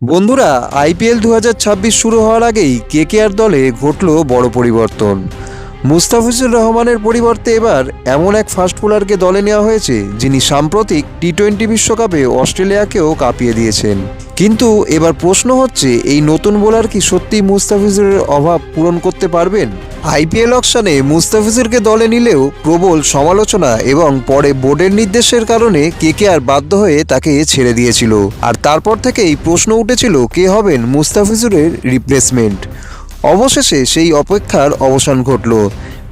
বন্ধুরা, আইপিএল 2026 শুরু হওয়ার আগেই কেকেআর দলে ঘটল বড় পরিবর্তন। মুস্তাফিজুর রহমানের পরিবর্তে এবার এমন এক ফাস্ট বোলারকে দলে নেওয়া হয়েছে যিনি সাম্প্রতিক টি-20 বিশ্বকাপে অস্ট্রেলিয়াকেও কাঁপিয়ে দিয়েছেন। কিন্তু এবার প্রশ্ন হচ্ছে, এই নতুন বোলার কি সত্যি মুস্তাফিজুরের অভাব পূরণ করতে পারবেন? আইপিএল অকশনে মুস্তাফিজুরকে দলে নিলেও প্রবল সমালোচনা এবং পরে বোর্ডের নির্দেশের কারণে কেকেআর বাধ্য হয়ে তাকে ছেড়ে দিয়েছিল। আর তারপর থেকেই প্রশ্ন উঠেছিল কে হবেন মুস্তাফিজুরের রিপ্লেসমেন্ট। অবশেষে সেই অপেক্ষার অবসান ঘটল।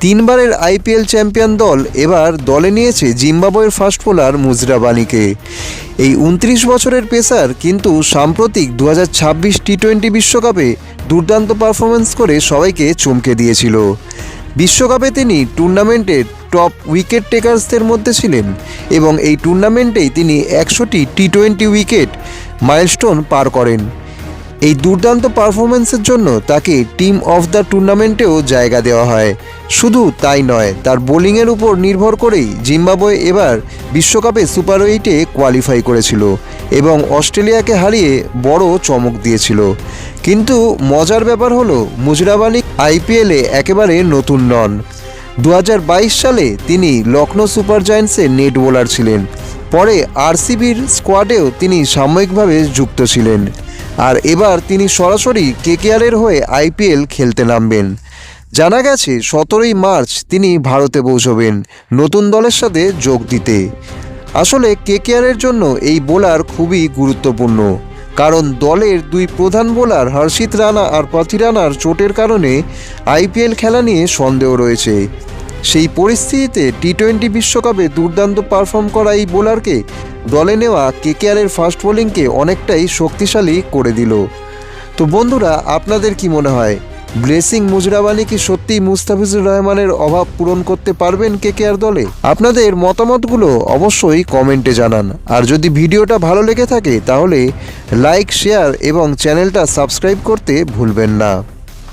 তিনবারের আইপিএল চ্যাম্পিয়ন দল এবার দলে নিয়েছে জিম্বাবুয়ের ফাস্ট বোলার মুজরাব আলীকে। এই 29 বছরের পেসার কিন্তু সাম্প্রতিক 2026 টি-20 বিশ্বকাপে দুর্দান্ত পারফরমেন্স করে সবাইকে চমকে দিয়েছিল। বিশ্বকাপে তিনি টুর্নামেন্টের টপ উইকেট টেকার্সদের মধ্যে ছিলেন এবং এই টুর্নামেন্টেই তিনি 100টি টি-20 উইকেট মাইলস্টোন পার করেন। এই দুর্দান্ত পারফরমেন্সের জন্য তাকে টিম অফ দ্য টুর্নামেন্টেও জায়গা দেওয়া হয়। শুধু তাই নয়, তার বোলিংয়ের উপর নির্ভর করেই জিম্বাবুয়ে এবার বিশ্বকাপে সুপার 8-এ কোয়ালিফাই করেছিল এবং অস্ট্রেলিয়াকে হারিয়ে বড় চমক দিয়েছিল। কিন্তু মজার ব্যাপার হলো, মুজরাব আলী আইপিএলে একেবারে নতুন নন। 2022 সালে তিনি লখনৌ সুপার জায়ান্টসের নেট বোলার ছিলেন। পরে আরসিবির স্কোয়াডেও তিনি সাময়িকভাবে যুক্ত ছিলেন। আর এবার তিনি সরাসরি কেকেআরের হয়ে আইপিএল খেলতে নামবেন। জানা গেছে 17ই মার্চ তিনি ভারতে পৌঁছবেন নতুন দলের সাথে যোগ দিতে। আসলে কেকেআরের জন্য এই বোলার খুবই গুরুত্বপূর্ণ, কারণ দলের দুই প্রধান বোলার হর্ষিত রানা আর পথি রানার চোটের কারণে আইপিএল খেলা নিয়ে সন্দেহ রয়েছে। সেই পরিস্থিতিতে টি-20 বিশ্বকাপে দুর্দান্ত পারফর্ম করা এই বোলারকে দলে নেওয়া কেকেআরের ফাস্ট বোলিংকে অনেকটাই শক্তিশালী করে দিল। তো বন্ধুরা, আপনাদের কি মনে হয়, ব্লেসিং মুজরাব আলী কি সত্যিই মুস্তাফিজুর রহমানের অভাব পূরণ করতে পারবেন কেকেআর দলে? আপনাদের মতামতগুলো অবশ্যই কমেন্টে জানান। আর যদি ভিডিওটা ভালো লেগে থাকে তাহলে লাইক, শেয়ার এবং চ্যানেলটা সাবস্ক্রাইব করতে ভুলবেন না।